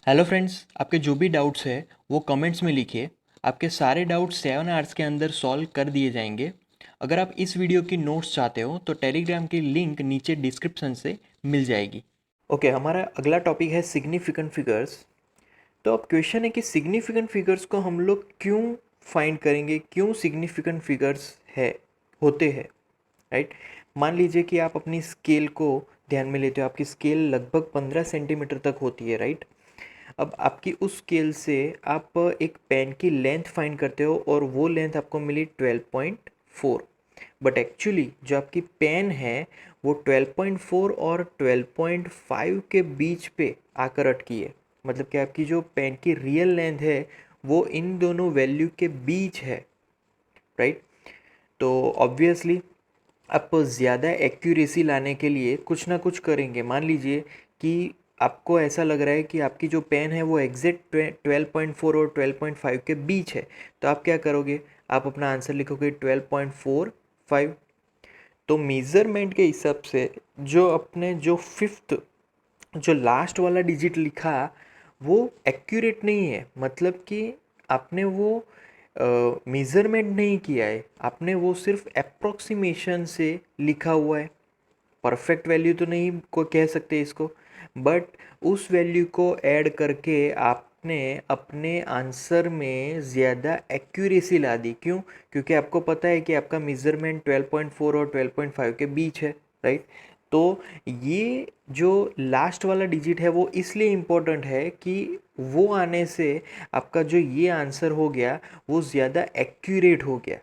Hello friends, आपके जो भी डाउट्स है वो कमेंट्स में लिखिए। आपके सारे डाउट्स 7 आवर्स के अंदर सॉल्व कर दिए जाएंगे। अगर आप इस वीडियो की नोट्स चाहते हो तो टेलीग्राम की लिंक नीचे डिस्क्रिप्शन से मिल जाएगी। ओके, हमारा अगला टॉपिक है सिग्निफिकेंट फिगर्स। तो अब क्वेश्चन है कि सिग्निफिकेंट फिगर्स को हम लोग क्यों फाइंड करेंगे, क्यों सिग्निफिकेंट फिगर्स है होते हैं, राइट। मान लीजिए कि आप अपनी स्केल को ध्यान में लेते हो। आपकी स्केल लगभग 15 सेंटीमीटर तक होती है, राइट। अब आपकी उस स्केल से आप एक पेन की लेंथ फाइंड करते हो और वो लेंथ आपको मिली 12.4। बट एक्चुअली जो आपकी पेन है वो 12.4 और 12.5 के बीच पे आकर अटकी है। मतलब कि आपकी जो पेन की रियल लेंथ है वो इन दोनों वैल्यू के बीच है, राइट। तो ऑब्वियसली आप ज़्यादा एक्यूरेसी लाने के लिए कुछ ना कुछ करेंगे। मान लीजिए कि आपको ऐसा लग रहा है कि आपकी जो पेन है वो एग्जैक्ट 12.4 और 12.5 के बीच है, तो आप क्या करोगे? आप अपना आंसर लिखोगे 12.45। तो मेज़रमेंट के हिसाब से जो अपने जो फिफ्थ जो लास्ट वाला डिजिट लिखा वो एक्यूरेट नहीं है। मतलब कि आपने वो मेज़रमेंट नहीं किया है, आपने वो सिर्फ अप्रोक्सीमेशन से लिखा हुआ है। परफेक्ट वैल्यू तो नहीं को कह सकते इसको, बट उस वैल्यू को ऐड करके आपने अपने आंसर में ज़्यादा एक्यूरेसी ला दी। क्यों? क्योंकि आपको पता है कि आपका मेज़रमेंट 12.4 और 12.5 के बीच है, राइट। तो ये जो लास्ट वाला डिजिट है वो इसलिए इम्पोर्टेंट है कि वो आने से आपका जो ये आंसर हो गया वो ज़्यादा एक्यूरेट हो गया,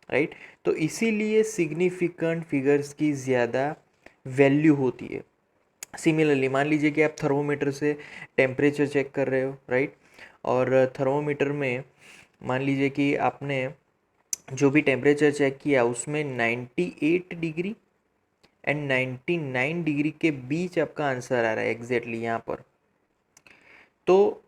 राइट। तो इसीलिए सिग्निफिकेंट फिगर्स की ज़्यादा वैल्यू होती है। सिमिलरली मान लीजिए कि आप थर्मोमीटर से टेम्परेचर चेक कर रहे हो, राइट। और थर्मोमीटर में मान लीजिए कि आपने जो भी टेम्परेचर चेक किया उसमें 98 डिग्री एंड 99 डिग्री के बीच आपका आंसर आ रहा है एग्जैक्टली यहाँ पर। तो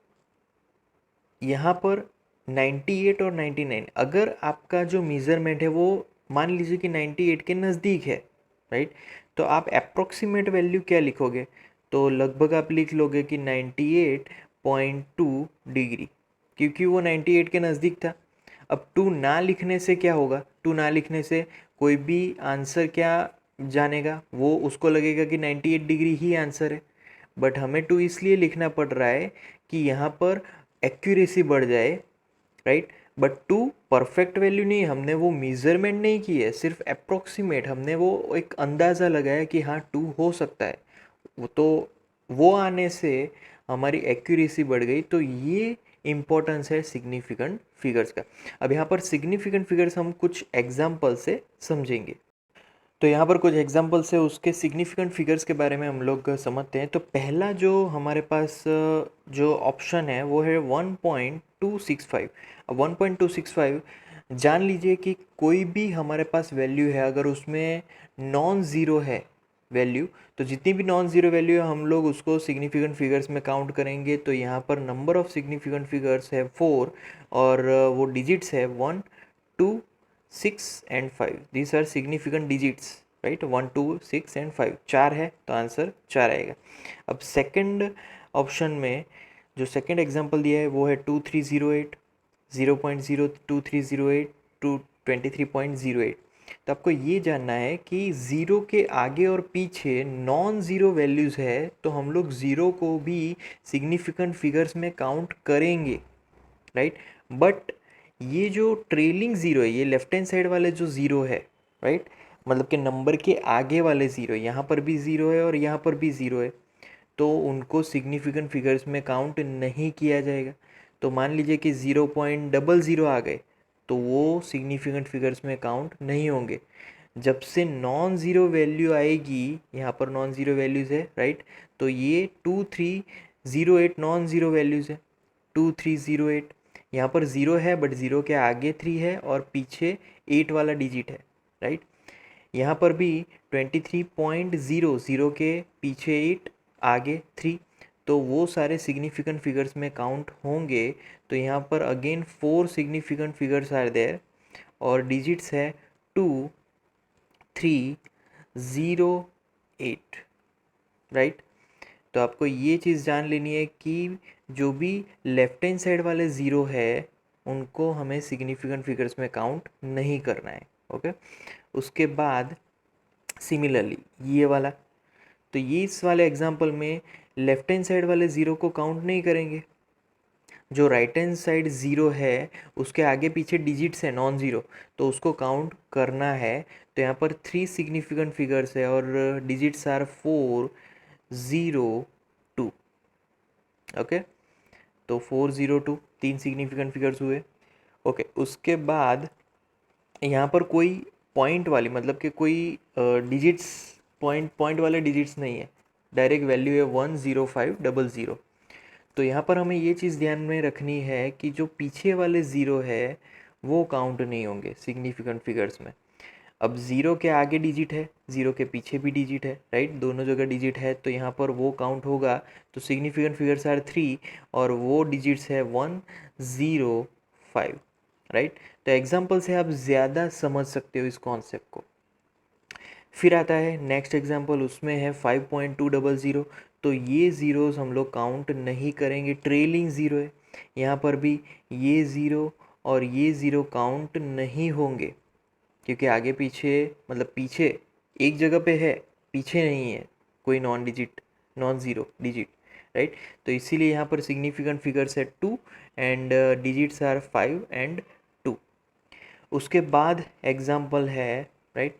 यहाँ पर 98 और 99, अगर आपका जो मेज़रमेंट है वो मान लीजिए कि 98 के नज़दीक है, राइट। तो आप अप्रोक्सीमेट वैल्यू क्या लिखोगे? तो लगभग आप लिख लोगे कि 98.2 डिग्री, क्योंकि वो 98 के नज़दीक था। अब टू ना लिखने से क्या होगा? टू ना लिखने से कोई भी आंसर क्या जानेगा? वो उसको लगेगा कि 98 डिग्री ही आंसर है। बट हमें टू इसलिए लिखना पड़ रहा है कि यहाँ पर एक्यूरेसी बढ़ जाए, right. But to perfect value नहीं, हमने वो मेज़रमेंट नहीं की है, सिर्फ अप्रोक्सीमेट हमने वो एक अंदाज़ा लगाया कि हाँ टू हो सकता है। तो वो आने से हमारी एक्यूरेसी बढ़ गई। तो ये इम्पोर्टेंस है सिग्निफिकेंट फिगर्स का। अब यहाँ पर सिग्निफिकेंट फिगर्स हम कुछ एग्जाम्पल से समझेंगे। तो यहाँ पर कुछ एग्जांपल्स है, उसके सिग्निफिकेंट फिगर्स के बारे में हम लोग समझते हैं। तो पहला जो हमारे पास जो ऑप्शन है वो है 1.265। अब 1.265 जान लीजिए कि कोई भी हमारे पास वैल्यू है, अगर उसमें नॉन ज़ीरो है वैल्यू, तो जितनी भी नॉन ज़ीरो वैल्यू है हम लोग उसको सिग्निफिकेंट फिगर्स में काउंट करेंगे। तो यहाँ पर नंबर ऑफ़ सिग्निफिकेंट फिगर्स है 4 और वो डिजिट्स है 1, 2, 6 and 5। These are significant digits, right. 1, 2, 6 and 5, चार है तो आंसर चार आएगा। अब सेकंड ऑप्शन में जो सेकंड एग्जांपल दिया है वो है 2308, 0.02308 टू 23.08। तो आपको ये जानना है कि ज़ीरो के आगे और पीछे नॉन ज़ीरो वैल्यूज़ है तो हम लोग ज़ीरो को भी सिग्निफिकेंट फिगर्स में काउंट करेंगे, राइट। बट ये जो ट्रेलिंग ज़ीरो है, ये लेफ्ट हैंड साइड वाले जो ज़ीरो है, राइट, मतलब कि नंबर के आगे वाले ज़ीरो, यहाँ पर भी ज़ीरो है और यहाँ पर भी ज़ीरो है, तो उनको सिग्निफिकेंट फिगर्स में काउंट नहीं किया जाएगा। तो मान लीजिए कि 0.00 आ गए तो वो सिग्निफिकेंट फिगर्स में काउंट नहीं होंगे। जब से नॉन ज़ीरो वैल्यू आएगी, यहाँ पर नॉन ज़ीरो वैल्यूज़ है, राइट। तो ये 2308 नॉन ज़ीरो वैल्यूज़ है। 2308 यहाँ पर ज़ीरो है बट ज़ीरो के आगे 3 है और पीछे 8 वाला डिजिट है, राइट। यहाँ पर भी 23.0, ज़ीरो के पीछे 8 आगे 3, तो वो सारे सिग्निफिकेंट फिगर्स में काउंट होंगे। तो यहाँ पर again 4 significant figures are there और डिजिट्स है 2, 3, 0, 8, राइट। तो आपको ये चीज़ जान लेनी है कि जो भी लेफ्ट हैंड साइड वाले ज़ीरो है उनको हमें सिग्निफिकेंट फिगर्स में काउंट नहीं करना है। ओके, उसके बाद सिमिलरली ये वाला, तो ये इस वाले एग्जांपल में लेफ्ट हैंड साइड वाले ज़ीरो को काउंट नहीं करेंगे, जो राइट हैंड साइड ज़ीरो है उसके आगे पीछे डिजिट्स है नॉन ज़ीरो, तो उसको काउंट करना है। तो यहाँ पर 3 सिग्निफिकेंट फिगर्स है और डिजिट्स आर 4 0 2। ओके, तो 4 0 2 3 सिग्निफिकेंट फिगर्स हुए। ओके, उसके बाद यहाँ पर कोई पॉइंट वाली मतलब कि कोई डिजिट्स पॉइंट पॉइंट वाले डिजिट्स नहीं है, डायरेक्ट वैल्यू है 10500। तो यहाँ पर हमें ये चीज़ ध्यान में रखनी है कि जो पीछे वाले ज़ीरो है वो काउंट नहीं होंगे सिग्निफिकेंट फिगर्स में। अब ज़ीरो के आगे डिजिट है, ज़ीरो के पीछे भी डिजिट है, राइट, दोनों जगह डिजिट है, तो यहाँ पर वो काउंट होगा। तो सिग्निफिकेंट फिगर्स आर 3 और वो डिजिट्स है 105, राइट। तो एग्जाम्पल से आप ज़्यादा समझ सकते हो इस कॉन्सेप्ट को। फिर आता है नेक्स्ट एग्जाम्पल, उसमें है 5.200। तो ये ज़ीरोज़ हम लोग काउंट नहीं करेंगे, ट्रेलिंग ज़ीरो है। यहाँ पर भी ये ज़ीरो और ये ज़ीरो काउंट नहीं होंगे क्योंकि आगे पीछे मतलब पीछे एक जगह पे है, पीछे नहीं है कोई नॉन ज़ीरो डिजिट, राइट। तो इसीलिए यहाँ पर सिग्निफिकेंट फिगर्स है 2 एंड डिजिट्स आर 5 एंड 2। उसके बाद एग्जाम्पल है, राइट,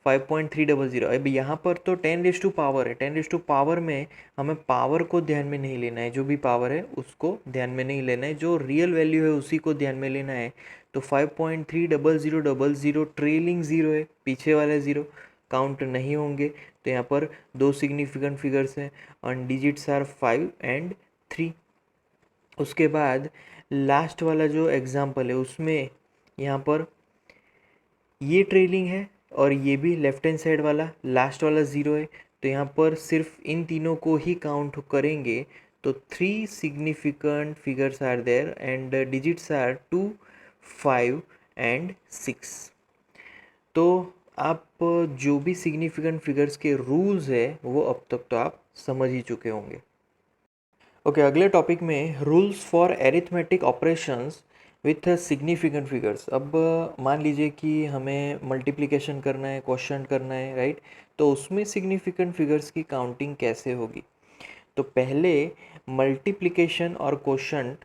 5.300। अब यहाँ पर तो 10 रेज टू पावर है, 10 रेज टू पावर में हमें पावर को ध्यान में नहीं लेना है, जो भी पावर है उसको ध्यान में नहीं लेना है, जो रियल वैल्यू है उसी को ध्यान में लेना है। तो 5.30000 ट्रेलिंग ज़ीरो है, पीछे वाले ज़ीरो काउंट नहीं होंगे। तो यहाँ पर 2 सिग्निफिकेंट फिगर्स हैं और डिजिट्स आर 5 एंड 3। उसके बाद लास्ट वाला जो एग्जाम्पल है उसमें यहाँ पर ये ट्रेलिंग है और ये भी लेफ्ट हैंड साइड वाला लास्ट वाला ज़ीरो है। तो यहाँ पर सिर्फ इन तीनों को ही काउंट करेंगे। तो 3 significant figures are there and digits are 2 5 and 6। तो आप जो भी सिग्निफिकेंट फिगर्स के रूल्स है वो अब तक तो आप समझ ही चुके होंगे। ओके, अगले टॉपिक में rules for arithmetic operations with significant figures. अब मान लीजिए कि हमें मल्टीप्लिकेशन करना है, क्वोशंट करना है, राइट। तो उसमें सिग्निफिकेंट फिगर्स की काउंटिंग कैसे होगी? तो पहले मल्टीप्लिकेशन और क्वोशंट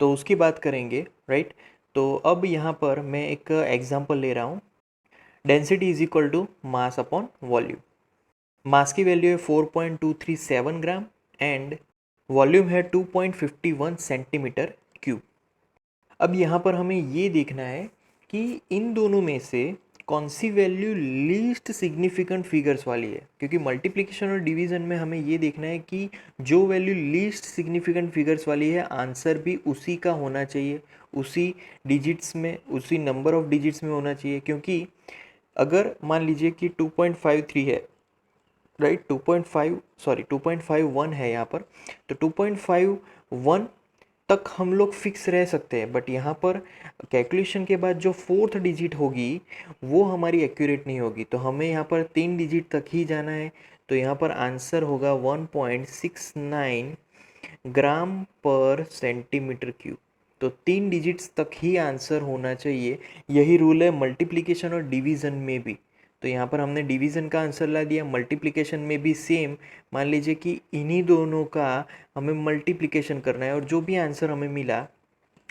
तो उसकी बात करेंगे, राइट। तो अब यहाँ पर मैं एक एग्जांपल ले रहा हूँ। Density is equal to mass upon volume. Mass की वैल्यू है 4.237 ग्राम एंड वॉल्यूम है 2.51 सेंटीमीटर क्यूब। अब यहाँ पर हमें ये देखना है कि इन दोनों में से कौन सी वैल्यू लीस्ट सिग्निफिकेंट फिगर्स वाली है, क्योंकि मल्टीप्लिकेशन और डिवीज़न में हमें ये देखना है कि जो वैल्यू लीस्ट सिग्निफिकेंट फिगर्स वाली है आंसर भी उसी का होना चाहिए, उसी डिजिट्स में, उसी नंबर ऑफ डिजिट्स में होना चाहिए। क्योंकि अगर मान लीजिए कि 2.53 है, राइट, 2.51 है यहाँ पर, तो 2.51 तक हम लोग फिक्स रह सकते हैं, बट यहाँ पर कैलकुलेशन के बाद जो फोर्थ डिजिट होगी वो हमारी एक्यूरेट नहीं होगी, तो हमें यहाँ पर 3 डिजिट तक ही जाना है। तो यहाँ पर आंसर होगा 1.69 ग्राम पर सेंटीमीटर क्यूब। तो 3 डिजिट्स तक ही आंसर होना चाहिए। यही रूल है मल्टीप्लिकेशन और डिवीज़न में भी। तो यहाँ पर हमने डिवीज़न का आंसर ला दिया, मल्टीप्लिकेशन में भी सेम। मान लीजिए कि इन्हीं दोनों का हमें मल्टीप्लिकेशन करना है और जो भी आंसर हमें मिला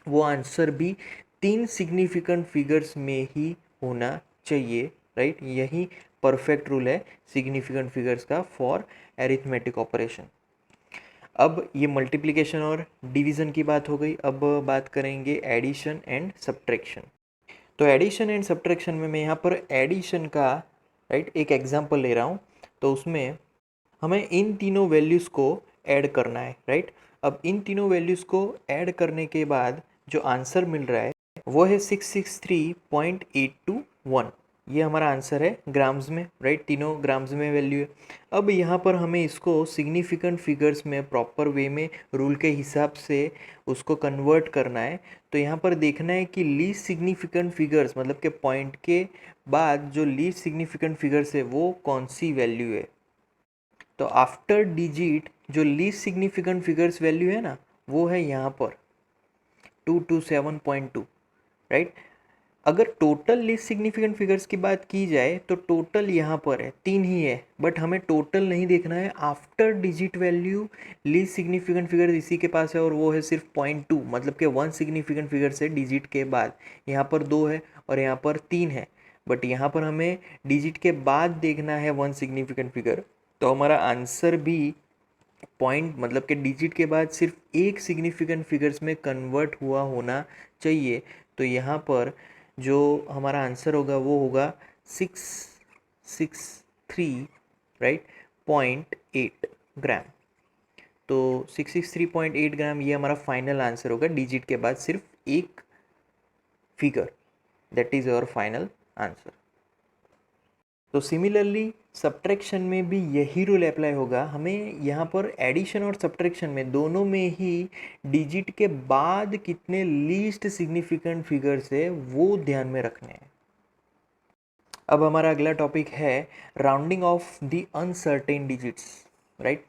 वो आंसर भी 3 सिग्निफिकेंट फिगर्स में ही होना चाहिए, राइट। यही परफेक्ट रूल है सिग्निफिकेंट फिगर्स का फॉर एरिथमेटिक ऑपरेशन। अब ये मल्टीप्लिकेशन और डिवीज़न की बात हो गई, अब बात करेंगे एडिशन एंड सब्ट्रैक्शन। तो एडिशन एंड सब्ट्रैक्शन में मैं यहाँ पर एडिशन का, राइट, एक एग्जांपल ले रहा हूँ। तो उसमें हमें इन तीनों वैल्यूज़ को ऐड करना है, राइट। अब इन तीनों वैल्यूज़ को ऐड करने के बाद जो आंसर मिल रहा है वो है 663.821। ये हमारा आंसर है ग्राम्स में, राइट, तीनों ग्राम्स में वैल्यू है। अब यहाँ पर हमें इसको सिग्निफिकेंट फिगर्स में प्रॉपर वे में रूल के हिसाब से उसको कन्वर्ट करना है। तो यहाँ पर देखना है कि लीस्ट सिग्निफिकेंट फिगर्स मतलब कि पॉइंट के बाद जो लीस्ट सिग्निफिकेंट फिगर्स है वो कौन सी वैल्यू है। तो आफ्टर डिजिट जो लीस्ट सिग्निफिकेंट फिगर्स वैल्यू है ना वो है यहाँ पर 227.2, राइट। अगर टोटल लीस्ट सिग्निफिकेंट फिगर्स की बात की जाए तो टोटल यहाँ पर है 3 ही है, बट हमें टोटल नहीं देखना है। After digit value least significant figure इसी के पास है और वो है सिर्फ 0.2, मतलब कि 1 सिग्निफिकेंट फिगर से डिजिट के बाद। यहाँ पर 2 है और यहाँ पर 3 है, बट यहाँ पर हमें डिजिट के बाद देखना है 1 सिग्निफिकेंट फिगर। तो हमारा आंसर भी पॉइंट मतलब कि डिजिट के बाद सिर्फ एक सिग्निफिकेंट फिगर्स में कन्वर्ट हुआ होना चाहिए। तो यहाँ पर जो हमारा आंसर होगा वो होगा 663, राइट, 0.8 ग्राम। तो 663.8 ग्राम ये हमारा फाइनल आंसर होगा डिजिट के बाद सिर्फ एक figure. That is our final answer. तो सिमिलरली सब्ट्रैक्शन में भी यही रूल अप्लाई होगा। हमें यहाँ पर एडिशन और सब्ट्रैक्शन में दोनों में ही डिजिट के बाद कितने लीस्ट सिग्निफिकेंट फिगर्स है वो ध्यान में रखने हैं। अब हमारा अगला टॉपिक है rounding off the uncertain digits, right.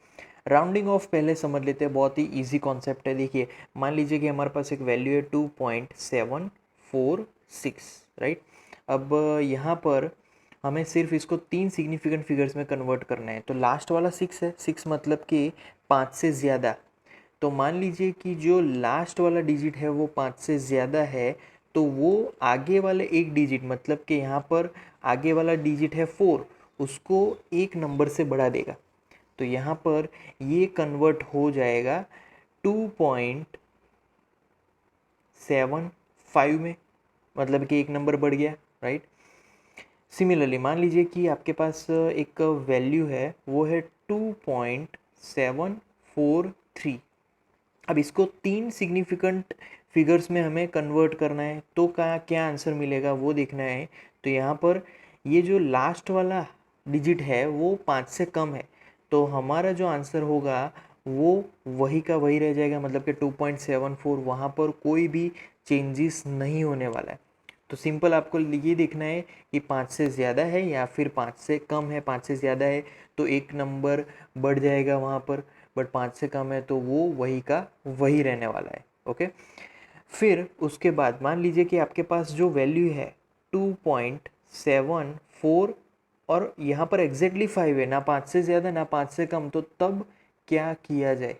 Rounding off पहले समझ लेते हैं, बहुत ही इजी कॉन्सेप्ट है। देखिए, मान लीजिए कि हमारे पास एक वैल्यू है 2.746, राइट। अब यहाँ पर हमें सिर्फ इसको 3 सिग्निफिकेंट फिगर्स में कन्वर्ट करना है। तो लास्ट वाला 6 है, 6 मतलब कि 5 से ज़्यादा। तो मान लीजिए कि जो लास्ट वाला डिजिट है वो 5 से ज़्यादा है, तो वो आगे वाले एक डिजिट मतलब कि यहाँ पर आगे वाला डिजिट है 4, उसको एक नंबर से बढ़ा देगा। तो यहाँ पर ये कन्वर्ट हो जाएगा 2.75 में, मतलब कि एक नंबर बढ़ गया, राइट। सिमिलरली मान लीजिए कि आपके पास एक वैल्यू है वो है 2.743। अब इसको 3 सिग्निफिकेंट फिगर्स में हमें कन्वर्ट करना है, तो क्या आंसर मिलेगा वो देखना है। तो यहाँ पर ये जो लास्ट वाला डिजिट है वो 5 से कम है, तो हमारा जो आंसर होगा वो वही का वही रह जाएगा, मतलब कि 2.74। वहाँ पर कोई भी चेंजेस नहीं होने वाला है। तो सिंपल आपको ये देखना है कि 5 से ज़्यादा है या फिर 5 से कम है। 5 से ज़्यादा है तो एक नंबर बढ़ जाएगा वहाँ पर, बट 5 से कम है तो वो वही का वही रहने वाला है। ओके, फिर उसके बाद मान लीजिए कि आपके पास जो वैल्यू है 2.74 और यहाँ पर एग्जैक्टली 5 है, ना 5 से ज़्यादा ना 5 से कम। तो तब क्या किया जाए,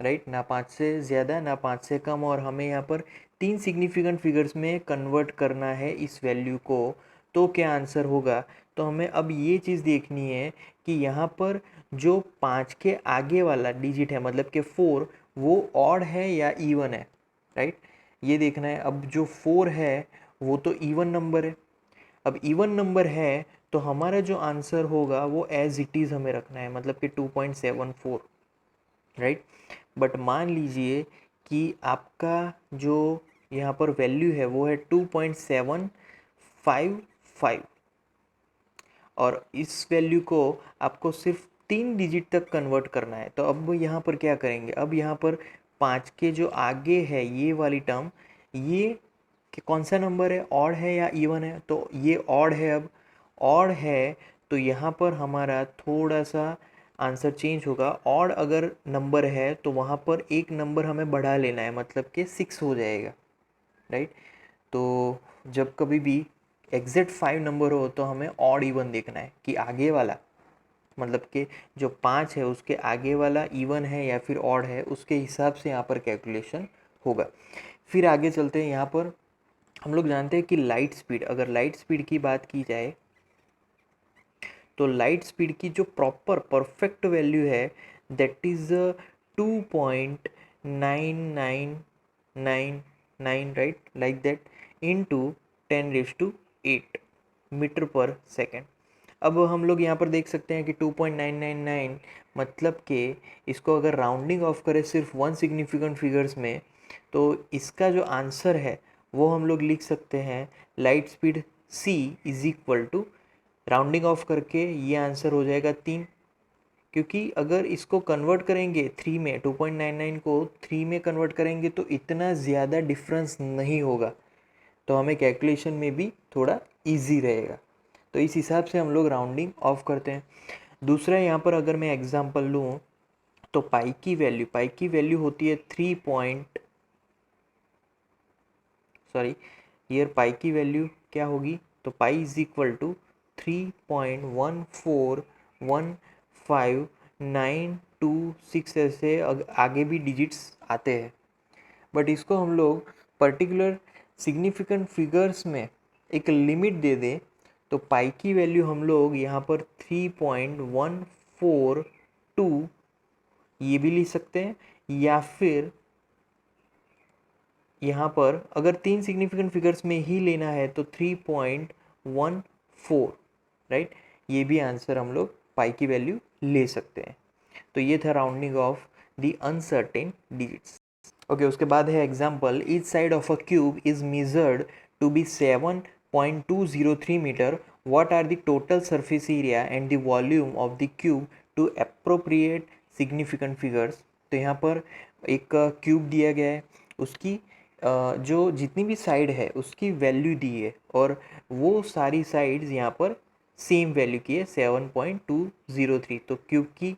राइट, ना 5 से ज़्यादा ना 5 से कम, और हमें यहाँ पर 3 सिग्निफिकेंट फिगर्स में कन्वर्ट करना है इस वैल्यू को। तो क्या आंसर होगा। तो हमें अब ये चीज़ देखनी है कि यहाँ पर जो 5 के आगे वाला डिजिट है मतलब कि 4, वो ऑड है या इवन है, राइट, ये देखना है। अब जो 4 है वो तो इवन नंबर है। अब इवन नंबर है तो हमारा जो आंसर होगा वो एज इट इज़ हमें रखना है, मतलब कि 2.74, राइट। बट मान लीजिए कि आपका जो यहाँ पर वैल्यू है वो है 2.755 और इस वैल्यू को आपको सिर्फ 3 डिजिट तक कन्वर्ट करना है। तो अब यहाँ पर क्या करेंगे, अब यहाँ पर 5 के जो आगे है ये वाली टर्म, ये कि कौन सा नंबर है, ऑड है या इवन है। तो ये ऑड है। अब ऑड है तो यहाँ पर हमारा थोड़ा सा आंसर चेंज होगा। ऑड अगर नंबर है तो वहाँ पर एक नंबर हमें बढ़ा लेना है, मतलब कि 6 हो जाएगा, राइट। तो जब कभी भी एग्जैक्ट 5 नंबर हो तो हमें ऑड इवन देखना है कि आगे वाला, मतलब कि जो 5 है उसके आगे वाला इवन है या फिर ऑड है, उसके हिसाब से यहाँ पर कैलकुलेशन होगा। फिर आगे चलते हैं। यहाँ पर हम लोग जानते हैं कि लाइट स्पीड, अगर लाइट स्पीड की बात की जाए तो लाइट स्पीड की जो प्रॉपर परफेक्ट वैल्यू है that is 2.9999, right, like that, into 10⁸ metre पर सेकेंड। अब हम लोग यहाँ पर देख सकते हैं कि 2.999 मतलब कि इसको अगर राउंडिंग ऑफ करें सिर्फ 1 सिग्निफिकेंट फिगर्स में, तो इसका जो आंसर है वो हम लोग लिख सकते हैं light speed c is equal to, rounding off करके ये आंसर हो जाएगा 3। क्योंकि अगर इसको कन्वर्ट करेंगे 3 में, 2.99 को 3 में कन्वर्ट करेंगे तो इतना ज़्यादा डिफरेंस नहीं होगा, तो हमें कैलकुलेशन में भी थोड़ा इजी रहेगा। तो इस हिसाब से हम लोग राउंडिंग ऑफ करते हैं। दूसरा यहाँ पर अगर मैं एग्जांपल लूँ तो पाई की वैल्यू होती है हियर पाई की वैल्यू क्या होगी, तो पाई इज इक्वल टू 3.1415926 ऐसे आगे भी डिजिट्स आते हैं। बट इसको हम लोग पर्टिकुलर सिग्निफिकेंट फिगर्स में एक लिमिट दे दें तो पाई की वैल्यू हम लोग यहाँ पर 3.142 ये भी लिख सकते हैं, या फिर यहाँ पर अगर तीन सिग्निफिकेंट फिगर्स में ही लेना है तो 3.14, राइट। ये भी आंसर हम लोग पाई की वैल्यू ले सकते हैं। तो ये था rounding off the uncertain digits. Okay, उसके बाद है example, each side of a cube is measured to be 7.203 metre, what are the total surface area and the volume of the cube to appropriate significant figures. तो यहाँ पर एक cube दिया गया है, उसकी जो जितनी भी साइड है उसकी वैल्यू दी है और वो सारी साइड्स यहाँ पर सेम वैल्यू की है 7.203। तो क्यूब की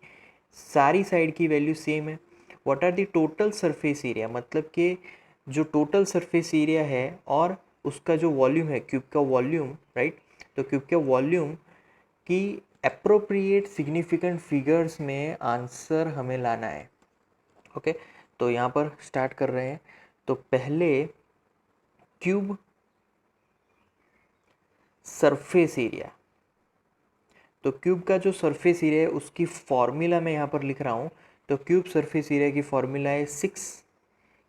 सारी साइड की वैल्यू सेम है। What are the total surface area, मतलब कि जो टोटल सरफेस एरिया है और उसका जो वॉल्यूम है क्यूब का वॉल्यूम, राइट। तो क्यूब के वॉल्यूम की अप्रोप्रिएट सिग्निफिकेंट फिगर्स में आंसर हमें लाना है। ओके, तो यहाँ पर स्टार्ट कर रहे हैं। तो पहले क्यूब सरफेस एरिया, तो क्यूब का जो सरफेस एरिया है उसकी फॉर्मूला मैं यहाँ पर लिख रहा हूँ। तो क्यूब सरफेस एरिया की फॉर्मूला है 6,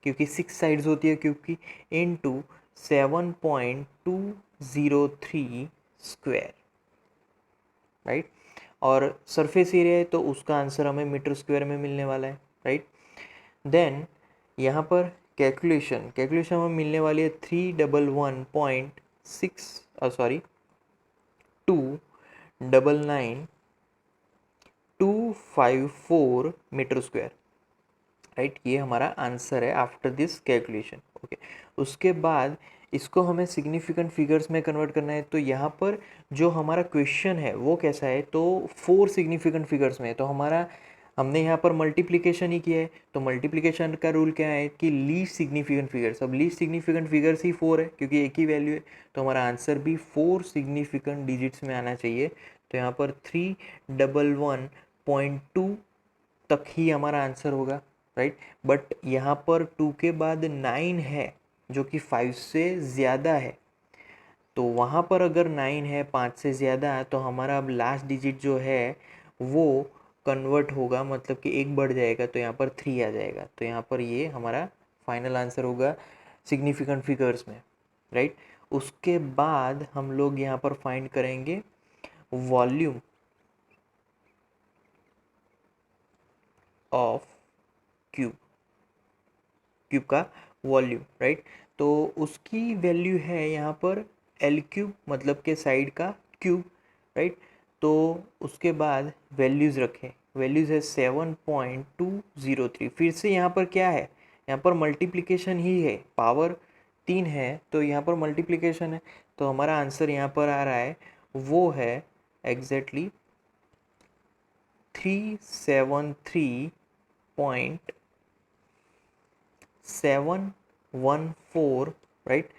क्योंकि 6 साइड्स होती है क्यूब की, इनटू 7.203 स्क्वायर, राइट। और सरफेस एरिया है तो उसका आंसर हमें मीटर स्क्वायर में मिलने वाला है, राइट। देन यहाँ पर कैलकुलेशन हमें मिलने वाली है 254 मीटर स्क्वायर, राइट। ये हमारा आंसर है आफ्टर दिस कैलकुलेशन। ओके, उसके बाद इसको हमें सिग्निफिकेंट फिगर्स में कन्वर्ट करना है। तो यहाँ पर जो हमारा क्वेश्चन है वो कैसा है, तो 4 सिग्निफिकेंट फिगर्स में है। तो हमने यहाँ पर मल्टीप्लिकेशन ही किया है। तो मल्टीप्लिकेशन का रूल क्या है कि लीस्ट सिग्निफिकेंट फिगर्स, अब लीस्ट सिग्निफिकेंट फिगर्स ही 4 है क्योंकि एक ही वैल्यू है। तो हमारा आंसर भी 4 सिग्निफिकेंट डिजिट्स में आना चाहिए। तो यहाँ पर 311.2 तक ही हमारा आंसर होगा, राइट। बट यहाँ पर 2 के बाद 9 है जो कि 5 से ज़्यादा है। तो वहाँ पर अगर 9 है 5 से ज़्यादा, तो हमारा अब लास्ट डिजिट जो है वो कन्वर्ट होगा, मतलब कि एक बढ़ जाएगा, तो यहाँ पर 3 आ जाएगा। तो यहाँ पर ये हमारा फाइनल आंसर होगा सिग्निफिकेंट फिगर्स में, राइट। उसके बाद हम लोग यहाँ पर फाइंड करेंगे वॉल्यूम ऑफ क्यूब का वॉल्यूम, राइट। तो उसकी वैल्यू है यहाँ पर एल क्यूब, मतलब के साइड का क्यूब, राइट। तो उसके बाद वैल्यूज़ रखें, वैल्यूज़ है 7.203। फिर से यहाँ पर क्या है, यहाँ पर मल्टीप्लिकेशन ही है, पावर 3 है तो यहाँ पर मल्टीप्लिकेशन है। तो हमारा आंसर यहाँ पर आ रहा है वो है एग्जैक्टली 373.714, राइट,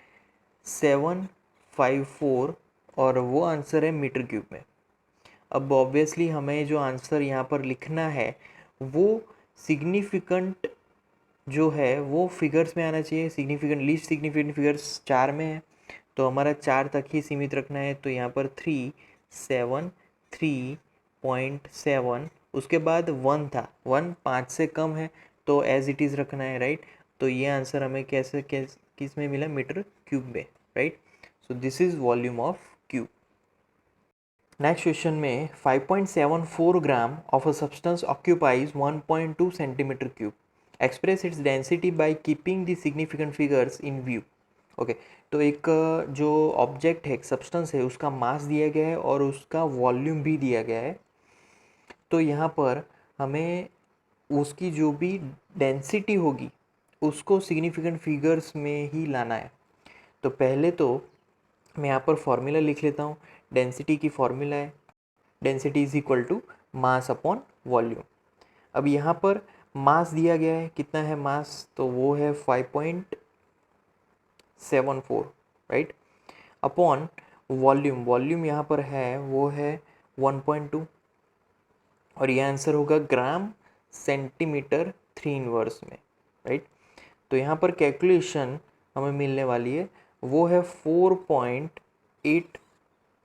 754, और वो आंसर है मीटर क्यूब में। अब ऑब्वियसली हमें जो आंसर यहाँ पर लिखना है वो सिग्निफिकेंट जो है वो फिगर्स में आना चाहिए। सिग्निफिकेंट लीस्ट सिग्निफिकेंट फिगर्स 4 में है, तो हमारा 4 तक ही सीमित रखना है। तो यहाँ पर 373.7, उसके बाद 1 था, 1 5 से कम है तो एज इट इज़ रखना है, राइट। तो ये आंसर हमें किस में मिला, मीटर क्यूब में, right. So this is volume of cube. Next question में 5.74 gram of a substance occupies 1.2 centimetre cube, express its density by keeping the significant figures in view. Okay, तो एक जो ऑब्जेक्ट है, एक सब्सटेंस है, उसका मास दिया गया है और उसका वॉल्यूम भी दिया गया है। तो यहाँ पर हमें उसकी जो भी डेंसिटी होगी उसको सिग्निफिकेंट फिगर्स में ही लाना है। तो पहले तो मैं यहाँ पर फॉर्मूला लिख लेता हूँ। डेंसिटी की फॉर्मूला है density is equal to mass upon volume. अब यहाँ पर मास दिया गया है, कितना है मास, तो वो है 5.74, राइट, अपॉन वॉल्यूम, वॉल्यूम यहाँ पर है वो है 1.2, और ये आंसर होगा ग्राम सेंटीमीटर 3 इनवर्स में, राइट। तो यहाँ पर कैलकुलेशन हमें मिलने वाली है वो है 4.8।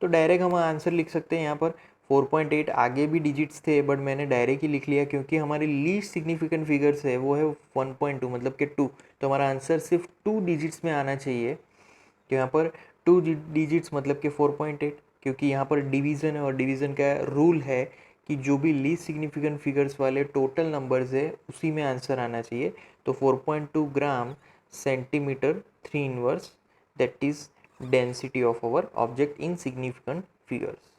तो डायरेक्ट हम आंसर लिख सकते हैं यहाँ पर 4.8, आगे भी डिजिट्स थे बट मैंने डायरेक्ट ही लिख लिया क्योंकि हमारी लीस्ट सिग्निफिकेंट फिगर्स है वो है 1.2 मतलब कि 2। तो हमारा आंसर सिर्फ 2 डिजिट्स में आना चाहिए। तो यहाँ पर 2 डिजिट्स मतलब कि 4.8, क्योंकि यहाँ पर डिवीज़न है और डिवीज़न का रूल है कि जो भी लीस्ट सिग्निफिकेंट फिगर्स वाले टोटल नंबर्स है उसी में आंसर आना चाहिए। तो 4.2 gram centimetre 3 inverse, that is density of our object in significant figures.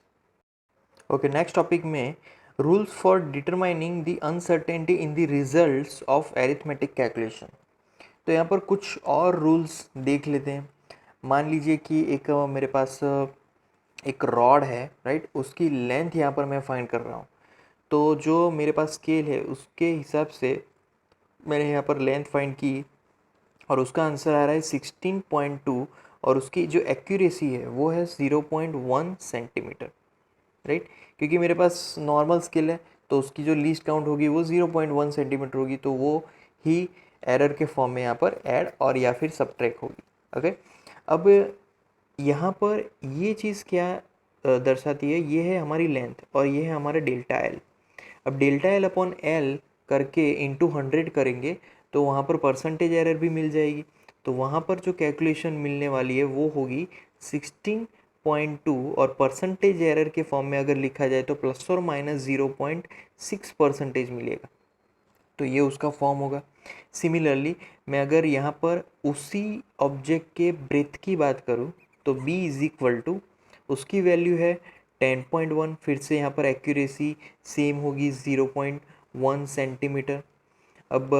Okay, next topic में rules for determining the uncertainty in the results of arithmetic calculation. तो यहाँ पर कुछ और रूल्स देख लेते हैं। मान लीजिए कि एक मेरे पास एक रॉड है, राइट, उसकी लेंथ यहाँ पर मैं फाइंड कर रहा हूँ। तो जो मेरे पास स्केल है उसके हिसाब से मैंने यहाँ पर लेंथ फाइंड की और उसका आंसर आ रहा है 16.2, और उसकी जो एक्यूरेसी है वो है 0.1 सेंटीमीटर, राइट। क्योंकि मेरे पास नॉर्मल स्केल है तो उसकी जो लीस्ट काउंट होगी वो 0.1 सेंटीमीटर होगी, तो वो ही एरर के फॉर्म में यहाँ पर ऐड और या फिर सब्ट्रैक्ट होगी। ओके, अब यहाँ पर ये चीज़ क्या दर्शाती है, ये है हमारी लेंथ और ये है हमारा डेल्टा एल। अब डेल्टा एल अपॉन एल करके इंटू 100 करेंगे तो वहाँ पर परसेंटेज एरर भी मिल जाएगी। तो वहाँ पर जो कैलकुलेशन मिलने वाली है वो होगी 16.2, और परसेंटेज एरर के फॉर्म में अगर लिखा जाए तो प्लस और माइनस 0.6% मिलेगा। तो ये उसका फॉर्म होगा। सिमिलरली मैं अगर यहाँ पर उसी ऑब्जेक्ट के ब्रेथ की बात करूँ तो b इज इक्वल टू, उसकी वैल्यू है 10.1, फिर से यहाँ पर एक्यूरेसी सेम होगी 0.1 सेंटीमीटर। अब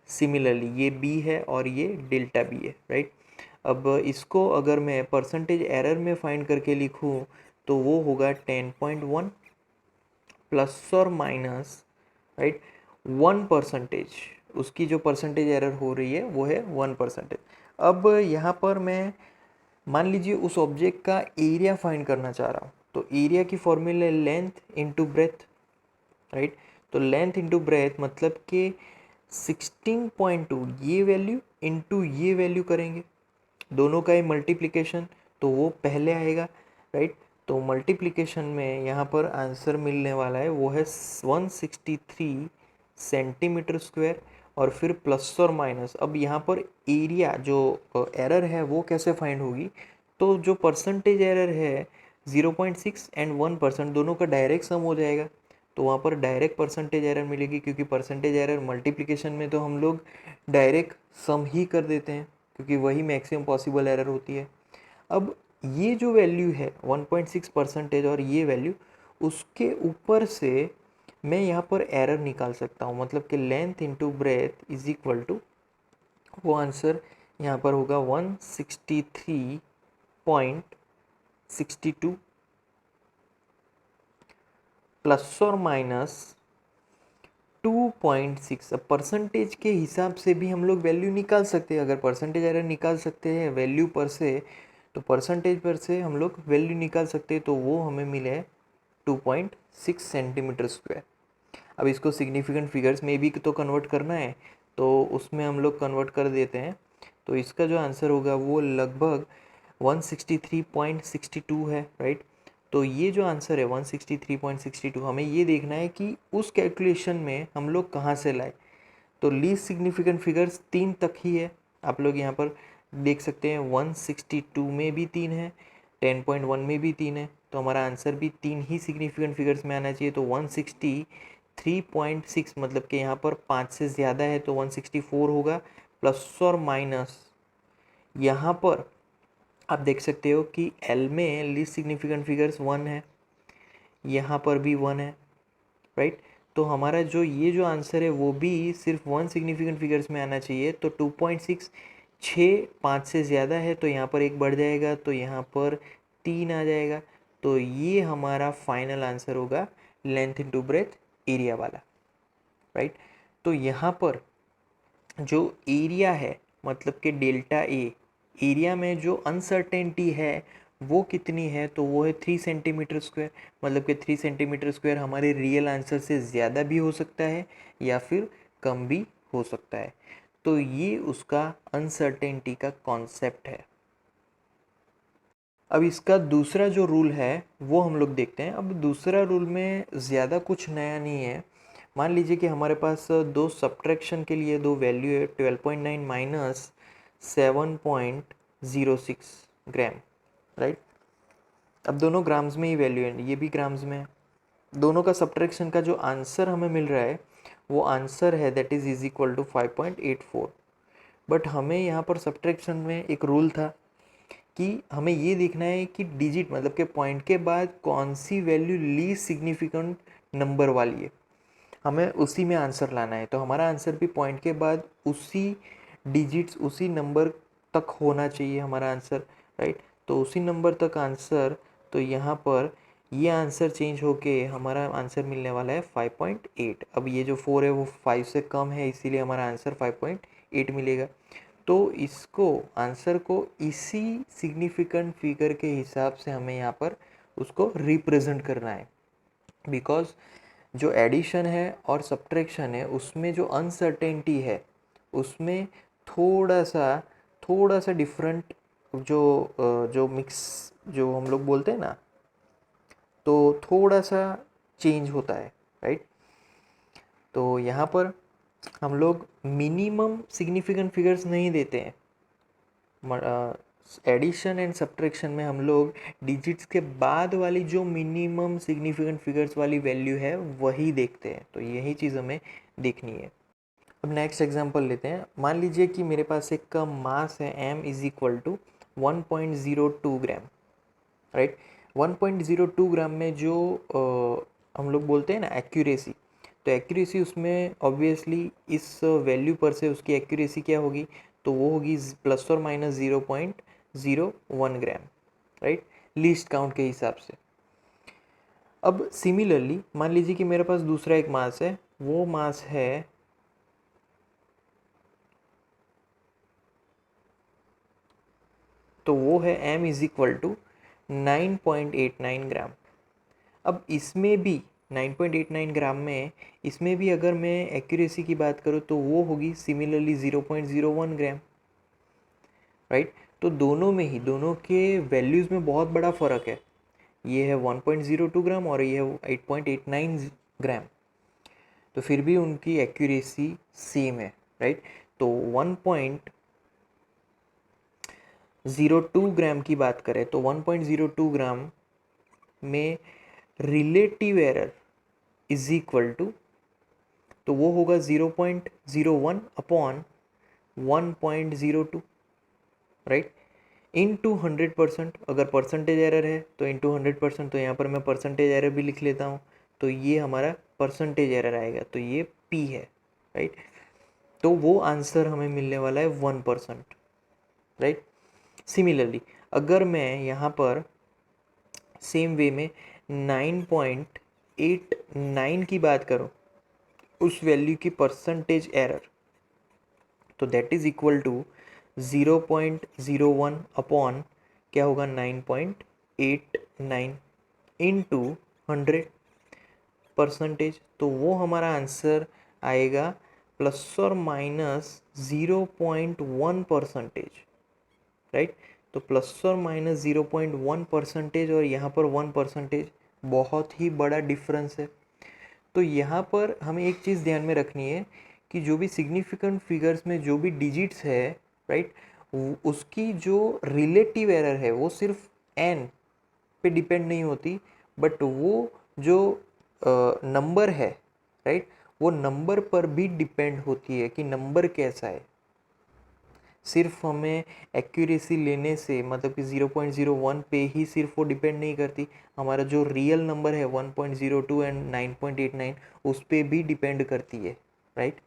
सिमिलरली ये b है और ये डेल्टा b है, राइट। अब इसको अगर मैं परसेंटेज एरर में फाइंड करके लिखूँ तो वो होगा 10.1 प्लस और माइनस, राइट, 1%। उसकी जो परसेंटेज एरर हो रही है वो है 1%। अब यहाँ पर मैं मान लीजिए उस ऑब्जेक्ट का एरिया फाइंड करना चाह रहा हूँ, तो एरिया की फॉर्मूला है लेंथ इंटू ब्रेथ, राइट। तो लेंथ इंटू ब्रेथ मतलब कि 16.2 ये वैल्यू इंटू ये वैल्यू करेंगे, दोनों का ही मल्टीप्लिकेशन, तो वो पहले आएगा, राइट। तो मल्टीप्लिकेशन में यहाँ पर आंसर मिलने वाला है वो है 163 सेंटीमीटर स्क्वायर, और फिर प्लस और माइनस। अब यहाँ पर एरिया जो एरर है वो कैसे फाइंड होगी, तो जो परसेंटेज एरर है 0.6 एंड 1% दोनों का डायरेक्ट सम हो जाएगा, तो वहाँ पर डायरेक्ट परसेंटेज एरर मिलेगी, क्योंकि परसेंटेज एरर मल्टीप्लिकेशन में तो हम लोग डायरेक्ट सम ही कर देते हैं क्योंकि वही मैक्सिमम पॉसिबल एरर होती है। अब ये जो वैल्यू है 1.6% और ये वैल्यू, उसके ऊपर से मैं यहाँ पर एरर निकाल सकता हूँ, मतलब कि length into breadth is equal to, वो आंसर यहाँ पर होगा 163.62 प्लस और माइनस 2.6। अब परसेंटेज के हिसाब से भी हम लोग वैल्यू निकाल सकते हैं, अगर परसेंटेज एरर निकाल सकते हैं वैल्यू पर से, तो परसेंटेज पर से हम लोग वैल्यू निकाल सकते हैं, तो वो हमें मिले 2.6 सेंटीमीटर स्क्वायर। अब इसको सिग्निफिकेंट फिगर्स में भी तो कन्वर्ट करना है, तो उसमें हम लोग कन्वर्ट कर देते हैं। तो इसका जो आंसर होगा वो लगभग 163.62 है, राइट। तो ये जो आंसर है 163.62, हमें ये देखना है कि उस कैलकुलेशन में हम लोग कहाँ से लाए। तो लीस्ट सिग्निफिकेंट फिगर्स 3 तक ही है, आप लोग यहाँ पर देख सकते हैं 162 में भी 3 है, 10.1 में भी 3 है, तो हमारा आंसर भी 3 ही सिग्निफिकेंट फिगर्स में आना चाहिए। तो 163.6 मतलब कि यहाँ पर 5 से ज़्यादा है तो 164 होगा, प्लस और माइनस यहाँ पर आप देख सकते हो कि एल में लीस्ट सिग्निफिकेंट फिगर्स 1 है, यहाँ पर भी 1 है, राइट। तो हमारा जो ये जो आंसर है वो भी सिर्फ 1 सिग्निफिकेंट फिगर्स में आना चाहिए। तो 2.6 5 से ज़्यादा है तो यहाँ पर एक बढ़ जाएगा, तो यहाँ पर 3 आ जाएगा। तो ये हमारा फाइनल आंसर होगा लेंथ इंटू ब्रेथ एरिया वाला, राइट। तो यहाँ पर जो एरिया है मतलब कि डेल्टा ए, एरिया में जो अनसर्टेनिटी है वो कितनी है, तो वो है 3 सेंटीमीटर स्क्वायर। मतलब कि 3 सेंटीमीटर स्क्वायर हमारे रियल आंसर से ज़्यादा भी हो सकता है या फिर कम भी हो सकता है। तो ये उसका अनसर्टेनिटी का कॉन्सेप्ट है। अब इसका दूसरा जो रूल है वो हम लोग देखते हैं। अब दूसरा रूल में ज़्यादा कुछ नया नहीं है। मान लीजिए कि हमारे पास दो सब्ट्रैक्शन के लिए दो वैल्यू है 12.9 माइनस 7.06 ग्राम, राइट। अब दोनों ग्राम्स में ही वैल्यू है, ये भी ग्राम्स में है। दोनों का सब्ट्रैक्शन का जो आंसर हमें मिल रहा है वो आंसर है that is equal to 5.84। But हमें यहाँ पर सब्ट्रैक्शन में एक रूल था कि हमें ये देखना है कि डिजिट मतलब के पॉइंट के बाद कौन सी वैल्यू लीस्ट सिग्निफिकेंट नंबर वाली है, हमें उसी में आंसर लाना है। तो हमारा आंसर भी पॉइंट के बाद उसी डिजिट्स उसी नंबर तक होना चाहिए हमारा आंसर, राइट। तो उसी नंबर तक आंसर, तो यहाँ पर ये आंसर चेंज होके हमारा आंसर मिलने वाला है 5.8। अब ये जो 4 है वो 5 से कम है, इसीलिए हमारा आंसर 5.8 मिलेगा। तो इसको आंसर को इसी सिग्निफिकेंट फिगर के हिसाब से हमें यहाँ पर उसको रिप्रेजेंट करना है। बिकॉज जो एडिशन है और सब्ट्रैक्शन है उसमें जो अनसर्टेनिटी है उसमें थोड़ा सा डिफरेंट जो मिक्स जो हम लोग बोलते हैं ना, तो थोड़ा सा चेंज होता है, राइट। तो यहाँ पर हम लोग मिनिमम सिग्निफिकेंट फिगर्स नहीं देते हैं। एडिशन एंड सब्ट्रैक्शन में हम लोग डिजिट्स के बाद वाली जो मिनिमम सिग्निफिकेंट फिगर्स वाली वैल्यू है वही देखते हैं। तो यही चीज़ हमें देखनी है। अब नेक्स्ट एग्जांपल लेते हैं। मान लीजिए कि मेरे पास एक का मास है m is equal to 1.02 gram, right. 1.02 gram में जो हम लोग बोलते हैं ना एक्यूरेसी, तो एक्यूरेसी उसमें ऑब्वियसली इस वैल्यू पर से उसकी एक्यूरेसी क्या होगी, तो वो होगी प्लस और माइनस 0.01 ग्राम, राइट, लीस्ट काउंट के हिसाब से। अब सिमिलरली मान लीजिए कि मेरे पास दूसरा एक मास है, वो मास है तो वो है m इज इक्वल टू 9.89 ग्राम। अब इसमें भी 9.89 ग्राम में इसमें भी अगर मैं एक्यूरेसी की बात करूँ तो वो होगी सिमिलरली 0.01 ग्राम, राइट। तो दोनों में ही दोनों के वैल्यूज़ में बहुत बड़ा फ़र्क है। ये है 1.02 ग्राम और ये है 8.89 ग्राम, तो फिर भी उनकी एक्यूरेसी सेम है, राइट। तो 1.02 ग्राम की बात करें तो 1.02 ग्राम में relative error is equal to, तो वो होगा 0.01 अपॉन 1.02, राइट, इनटू 100%। अगर परसेंटेज एरर है तो इनटू 100%, तो यहाँ पर मैं परसेंटेज एरर भी लिख लेता हूँ, तो ये हमारा परसेंटेज एरर आएगा, तो ये p है, राइट। तो वो आंसर हमें मिलने वाला है 1%, राइट। सिमिलरली अगर मैं यहाँ पर सेम वे में 9.89 की बात करूँ उस वैल्यू की परसेंटेज एरर, तो that is equal to 0.01 upon क्या होगा 9.89 इंटू 100%, तो वो हमारा आंसर आएगा प्लस और माइनस 0.1%, राइट। तो प्लस और माइनस 0.1% और यहाँ पर 1%, बहुत ही बड़ा डिफरेंस है। तो यहाँ पर हमें एक चीज़ ध्यान में रखनी है कि जो भी सिग्निफिकेंट फिगर्स में जो भी डिजिट्स है, राइट, उसकी जो रिलेटिव एरर है वो सिर्फ n पे डिपेंड नहीं होती, बट वो जो नंबर है, राइट, वो नंबर पर भी डिपेंड होती है कि नंबर कैसा है। सिर्फ हमें एक्यूरेसी लेने से मतलब कि 0.01 पे ही सिर्फ वो डिपेंड नहीं करती, हमारा जो रियल नंबर है 1.02 एंड 9.89 उस पर भी डिपेंड करती है, राइट।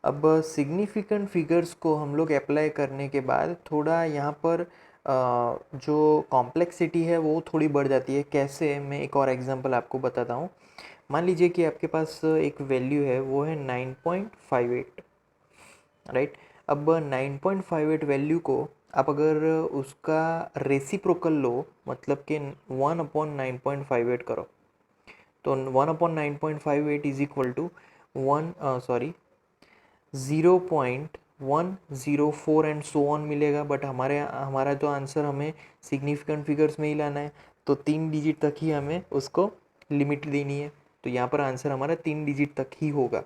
अब सिग्निफिकेंट फिगर्स को हम लोग अप्लाई करने के बाद थोड़ा यहाँ पर जो कॉम्प्लेक्सिटी है वो थोड़ी बढ़ जाती है। कैसे, मैं एक और एग्जांपल आपको बताता हूँ। मान लीजिए कि आपके पास एक वैल्यू है, वो है 9.58, राइट। अब 9.58 वैल्यू को आप अगर उसका रेसिप्रोकल लो, मतलब कि 1/9.58 करो, तो 1/9.58 is equal to 0.104 and so on मिलेगा। बट हमारा तो आंसर हमें सिग्निफिकेंट फिगर्स में ही लाना है, तो 3 डिजिट तक ही हमें उसको लिमिट देनी है। तो यहाँ पर आंसर हमारा 3 डिजिट तक ही होगा।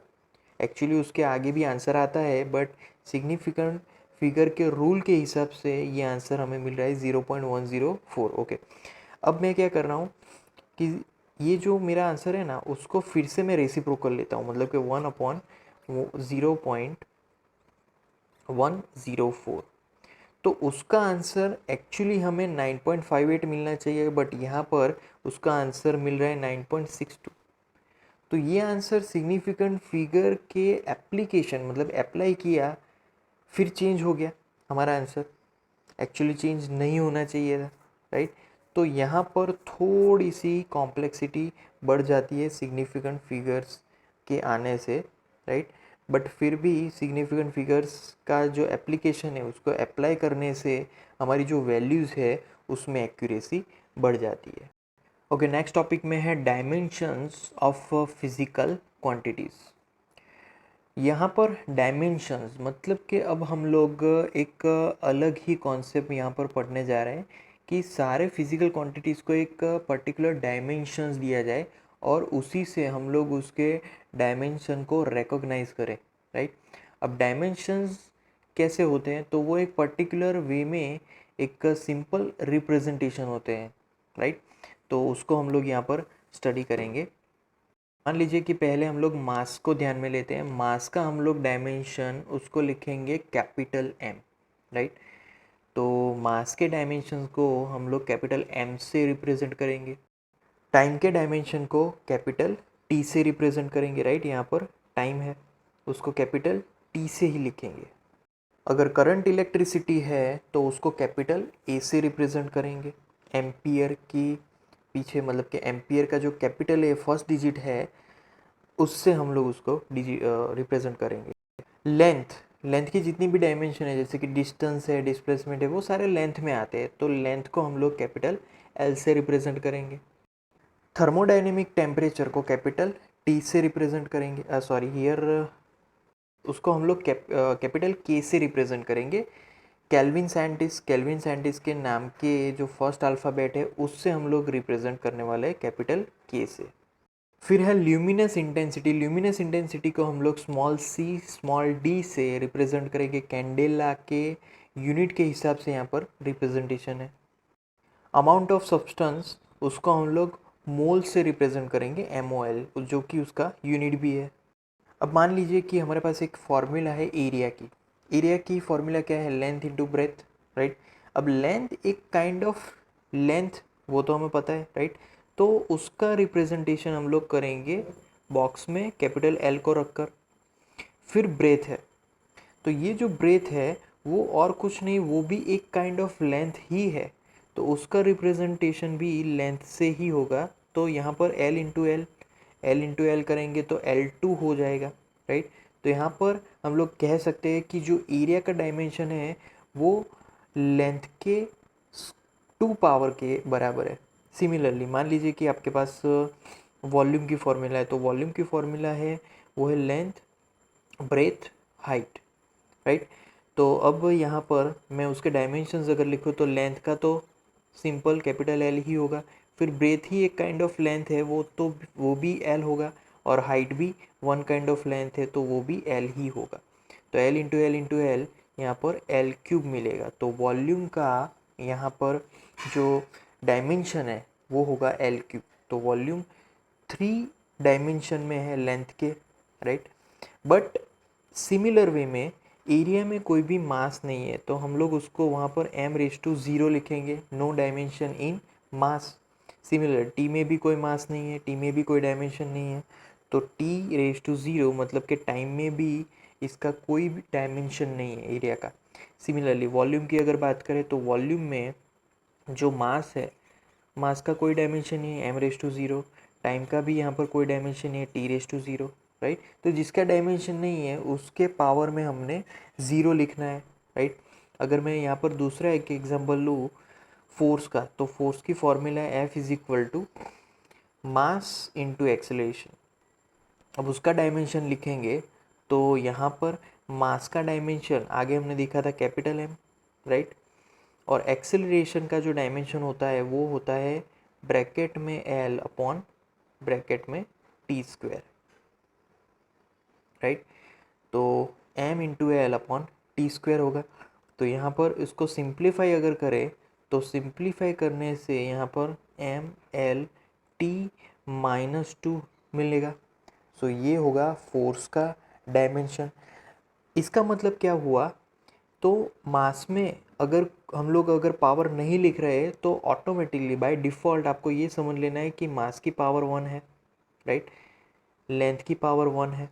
एक्चुअली उसके आगे भी आंसर आता है, बट सिग्निफिकेंट फिगर के रूल के हिसाब से ये आंसर हमें मिल रहा है 0.104। ओके, अब मैं क्या कर रहा हूँ कि ये जो मेरा आंसर है ना, उसको फिर से मैं रेसिप्रोकल लेता हूँ, मतलब कि 1/0.104। तो उसका आंसर एक्चुअली हमें 9.58 मिलना चाहिए, बट यहाँ पर उसका आंसर मिल रहा है 9.62। तो ये आंसर सिग्निफिकेंट फिगर के एप्लीकेशन, मतलब अप्लाई किया, फिर चेंज हो गया हमारा आंसर। एक्चुअली चेंज नहीं होना चाहिए था, राइट। तो यहाँ पर थोड़ी सी कॉम्प्लेक्सिटी बढ़ जाती है सिग्निफिकेंट फिगर्स के आने से, राइट। बट फिर भी सिग्निफिकेंट फिगर्स का जो एप्लीकेशन है, उसको अप्लाई करने से हमारी जो वैल्यूज़ है उसमें एक्यूरेसी बढ़ जाती है। ओके, नेक्स्ट टॉपिक में है डायमेंशंस ऑफ फिजिकल क्वांटिटीज़। यहाँ पर डायमेंशंस मतलब कि अब हम लोग एक अलग ही कॉन्सेप्ट यहाँ पर पढ़ने जा रहे हैं कि सारे फिजिकल क्वांटिटीज़ को एक पर्टिकुलर डायमेंशंस दिया जाए और उसी से हम लोग उसके डायमेंशन को रिकॉग्नाइज करें, राइट। अब डायमेंशंस कैसे होते हैं, तो वो एक पर्टिकुलर वे में एक सिंपल रिप्रेजेंटेशन होते हैं, राइट। तो उसको हम लोग यहाँ पर स्टडी करेंगे। मान लीजिए कि पहले हम लोग मास को ध्यान में लेते हैं। मास का हम लोग डायमेंशन उसको लिखेंगे कैपिटल एम, राइट। तो मास के डायमेंशन को हम लोग कैपिटल एम से रिप्रेजेंट करेंगे। टाइम के डायमेंशन को कैपिटल टी से रिप्रेजेंट करेंगे, राइट। यहाँ पर टाइम है, उसको कैपिटल टी से ही लिखेंगे। अगर करंट इलेक्ट्रिसिटी है तो उसको कैपिटल ए से रिप्रेजेंट करेंगे। एम्पियर की पीछे, मतलब कि एम्पियर का जो कैपिटल ए फर्स्ट डिजिट है, उससे हम लोग उसको रिप्रेजेंट करेंगे। लेंथ, लेंथ की जितनी भी डायमेंशन है, जैसे कि डिस्टेंस है, डिस्प्लेसमेंट है, वो सारे लेंथ में आते हैं, तो लेंथ को हम लोग कैपिटल एल से रिप्रेजेंट करेंगे। थर्मोडायनेमिक टेम्परेचर को कैपिटल टी से रिप्रेजेंट करेंगे, सॉरी हियर उसको हम लोग कैपिटल के से रिप्रेजेंट करेंगे। केल्विन साइंटिस्ट के नाम के जो फर्स्ट अल्फ़ाबेट है, उससे हम लोग रिप्रेजेंट करने वाले हैं कैपिटल के से। फिर है ल्यूमिनस इंटेंसिटी। ल्यूमिनस इंटेंसिटी को हम लोग स्मॉल सी स्मॉल डी से रिप्रेजेंट करेंगे। कैंडेला के यूनिट के हिसाब से यहाँ पर रिप्रेजेंटेशन है। अमाउंट ऑफ सब्सटेंस, उसको हम लोग मोल से रिप्रेजेंट करेंगे, MOL, जो कि उसका यूनिट भी है। अब मान लीजिए कि हमारे पास एक फॉर्मूला है एरिया की। एरिया की फॉर्मूला क्या है, लेंथ इंटू ब्रेथ, राइट। अब लेंथ एक काइंड ऑफ लेंथ, वो तो हमें पता है, राइट। तो उसका रिप्रेजेंटेशन हम लोग करेंगे बॉक्स में कैपिटल एल को रखकर। फिर ब्रेथ है, तो ये जो ब्रेथ है वो और कुछ नहीं, वो भी एक काइंड ऑफ लेंथ ही है, तो उसका रिप्रेजेंटेशन भी लेंथ से ही होगा। तो यहाँ पर एल इंटू एल करेंगे तो L2 हो जाएगा, राइट। तो यहाँ पर हम लोग कह सकते हैं कि जो एरिया का डायमेंशन है वो लेंथ के 2 पावर के बराबर है। सिमिलरली मान लीजिए कि आपके पास वॉल्यूम की फॉर्मूला है, तो वॉल्यूम की फॉर्मूला है वो है लेंथ, ब्रेथ, हाइट, राइट। तो अब यहाँ पर मैं उसके डायमेंशंस अगर लिखूँ तो लेंथ का तो सिंपल कैपिटल एल ही होगा। फिर ब्रेथ ही एक काइंड ऑफ लेंथ है, वो भी एल होगा। और हाइट भी वन काइंड ऑफ लेंथ है, तो वो भी एल ही होगा। तो एल इंटू एल यहाँ पर L³ मिलेगा। तो वॉल्यूम का यहाँ पर जो डायमेंशन है वो होगा L³। तो वॉल्यूम 3 डायमेंशन में है लेंथ के, राइट। बट सिमिलर वे में एरिया में कोई भी मास नहीं है, तो हम लोग उसको वहाँ पर m⁻0 लिखेंगे, no dimension in mass. Similar T में भी कोई मास नहीं है, टी में भी कोई डायमेंशन नहीं है, तो t⁻0 मतलब कि टाइम में भी इसका कोई भी डायमेंशन नहीं है एरिया का। सिमिलरली वॉल्यूम की अगर बात करें तो वॉल्यूम में जो मास है, मास का कोई डायमेंशन नहीं है, m⁻0। टाइम का भी यहाँ पर कोई डायमेंशन नहीं है, t⁻0, राइट। तो जिसका डायमेंशन नहीं है उसके पावर में हमने 0 लिखना है, राइट। अगर मैं यहाँ पर दूसरा एक एग्जांपल लूँ फोर्स का, तो फोर्स की फॉर्मूला है F = मास इंटू एक्सेलरेशन। अब उसका डायमेंशन लिखेंगे तो यहाँ पर मास का डायमेंशन आगे हमने देखा था कैपिटल M, राइट। और एक्सेलरेशन का जो डायमेंशन होता है वो होता है ब्रैकेट में L अपॉन ब्रैकेट में t², राइट। तो m into L upon t² होगा। तो यहाँ पर इसको सिंप्लीफाई अगर करें तो सिंप्लीफाई करने से यहाँ पर mL t-2 मिलेगा। सो ये होगा फोर्स का डायमेंशन। इसका मतलब क्या हुआ, तो मास में अगर हम लोग अगर पावर नहीं लिख रहे तो ऑटोमेटिकली बाय डिफ़ॉल्ट आपको ये समझ लेना है कि मास की पावर 1 है, राइट, लेंथ की पावर 1 है।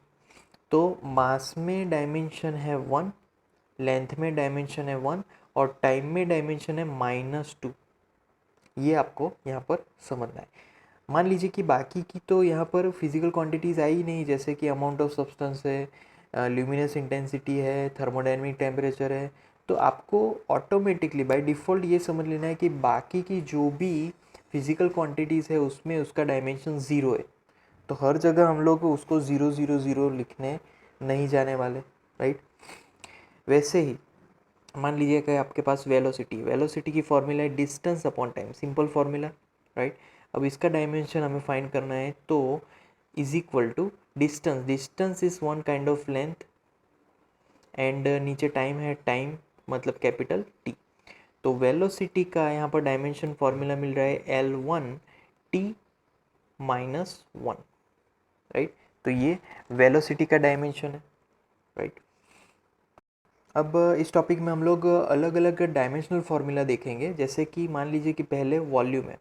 तो मास में डायमेंशन है 1, लेंथ में डायमेंशन है 1 और टाइम में डायमेंशन है -2। ये आपको यहाँ पर समझना है। मान लीजिए कि बाकी की तो यहाँ पर फिजिकल क्वांटिटीज़ आई ही नहीं, जैसे कि अमाउंट ऑफ सब्सटेंस है, ल्यूमिनस इंटेंसिटी है, थर्मोडायनेमिक टेम्परेचर है। तो आपको ऑटोमेटिकली बाय डिफ़ॉल्ट ये समझ लेना है कि बाकी की जो भी फिजिकल क्वांटिटीज़ है उसमें उसका डायमेंशन 0 है। तो हर जगह हम लोग उसको 0 0 0 लिखने नहीं जाने वाले, राइट। वैसे ही मान लीजिए कि आपके पास वेलोसिटी की फॉर्मूला है distance upon time, simple formula, right. अब इसका डायमेंशन हमें फाइंड करना है तो is equal to distance is one kind of length and नीचे टाइम है, टाइम मतलब कैपिटल टी। तो वेलोसिटी का यहाँ पर डायमेंशन फॉर्मूला मिल रहा है L1t-1, राइट। तो ये वेलोसिटी का डायमेंशन है, राइट। अब इस टॉपिक में हम लोग अलग अलग डायमेंशनल फार्मूला देखेंगे। जैसे कि मान लीजिए कि पहले वॉल्यूम है,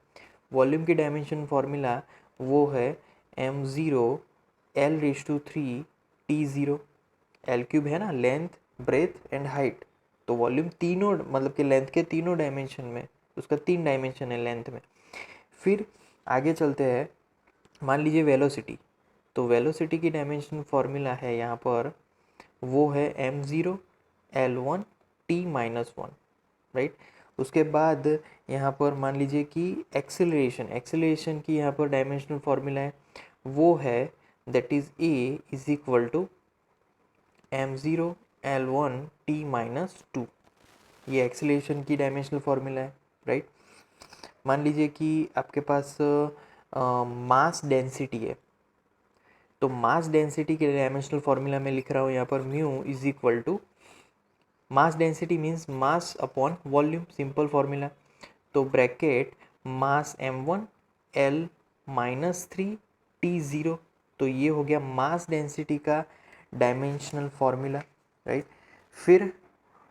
वॉल्यूम की डायमेंशन फार्मूला वो है m0 L⁻3 t0। L³ है ना, लेंथ, ब्रेथ एंड हाइट। तो वॉल्यूम तीनों मतलब कि लेंथ के तीनों डायमेंशन में, उसका 3 डायमेंशन है लेंथ में। फिर आगे चलते हैं, मान लीजिए वेलोसिटी। तो वेलोसिटी की डायमेंशन फार्मूला है यहाँ पर वो है m0 L1 t-1, राइट। उसके बाद यहाँ पर मान लीजिए कि एक्सेलरेशन की यहाँ पर डायमेंशनल फार्मूला है वो है that is a is equal to m0 L1 t-2। ये एक्सेलरेशन की डायमेंशनल फार्मूला है, राइट। मान लीजिए कि आपके पास मास डेंसिटी है, तो मास डेंसिटी के डायमेंशनल फार्मूला में लिख रहा हूँ यहाँ पर mu is equal to mass density means mass upon volume, simple formula. तो bracket mass m1 L-3 t0। तो ये हो गया मास डेंसिटी का डायमेंशनल फार्मूला, राइट। फिर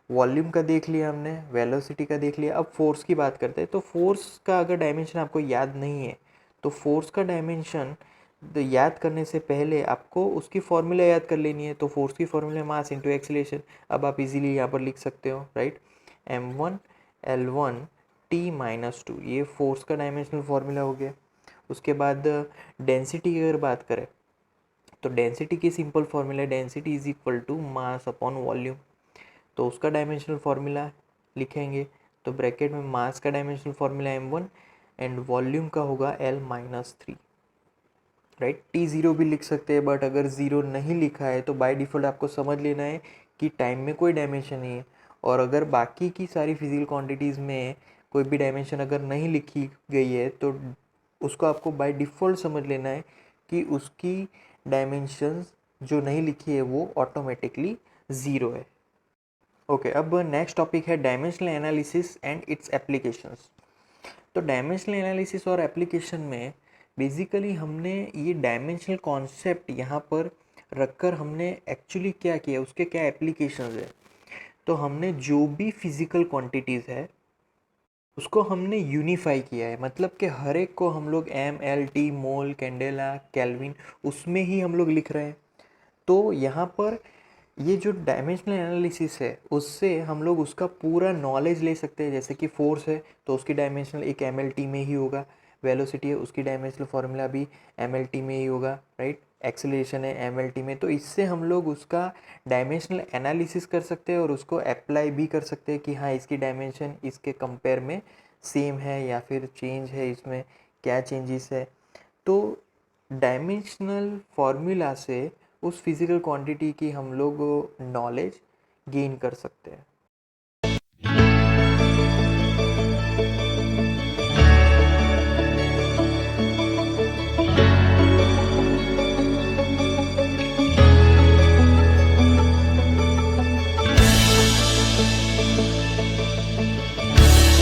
वॉल्यूम का देख लिया हमने, वेलोसिटी का देख लिया। अब फोर्स की बात करते हैं। तो फोर्स का अगर डायमेंशन आपको याद नहीं है तो फोर्स का डायमेंशन याद करने से पहले आपको उसकी फॉर्मूला याद कर लेनी है। तो फोर्स की फॉर्मूला मास इंटू एक्सीलरेशन। अब आप इजीली यहाँ पर लिख सकते हो, राइट, m1 L1 t-2। ये फोर्स का डायमेंशनल फार्मूला हो गया। उसके बाद डेंसिटी की अगर बात करें तो डेंसिटी की simple formula, density is equal to mass upon volume. तो उसका डायमेंशनल फार्मूला लिखेंगे तो ब्रैकेट में मास का dimensional formula m1 and volume का होगा L-3, राइट। t0 भी लिख सकते हैं, बट अगर 0 नहीं लिखा है तो बाय डिफ़ॉल्ट आपको समझ लेना है कि टाइम में कोई डायमेंशन नहीं है। और अगर बाकी की सारी फिजिकल क्वांटिटीज़ में कोई भी डायमेंशन अगर नहीं लिखी गई है तो उसको आपको बाय डिफ़ॉल्ट समझ लेना है कि उसकी डायमेंशंस जो नहीं लिखी है वो ऑटोमेटिकली 0 है। ओके, अब नेक्स्ट टॉपिक है dimensional analysis and it's applications. तो डायमेंशनल एनालिसिस और एप्लीकेशन में बेसिकली हमने ये डायमेंशनल कॉन्सेप्ट यहाँ पर रखकर हमने एक्चुअली क्या किया, उसके क्या एप्लीकेशंस है। तो हमने जो भी फिजिकल क्वांटिटीज़ है उसको हमने यूनिफाई किया है, मतलब कि हर एक को हम लोग mL, मोल, कैंडेला, केल्विन उसमें ही हम लोग लिख रहे हैं। तो यहाँ पर ये जो डायमेंशनल एनालिसिस है उससे हम लोग उसका पूरा नॉलेज ले सकते हैं। जैसे कि फोर्स है तो उसकी डायमेंशनल एक mL/t में ही होगा, वेलोसिटी है उसकी डायमेंशनल फार्मूला भी MLT में ही होगा, राइट। एक्सेलरेशन है MLT में, तो इससे हम लोग उसका डायमेंशनल एनालिसिस कर सकते हैं और उसको अप्लाई भी कर सकते हैं कि हाँ इसकी डायमेंशन इसके कंपेयर में सेम है या फिर चेंज है, इसमें क्या चेंजेस है। तो डायमेंशनल फार्मूला से उस फिज़िकल क्वांटिटी की हम लोग नॉलेज गेन कर सकते हैं।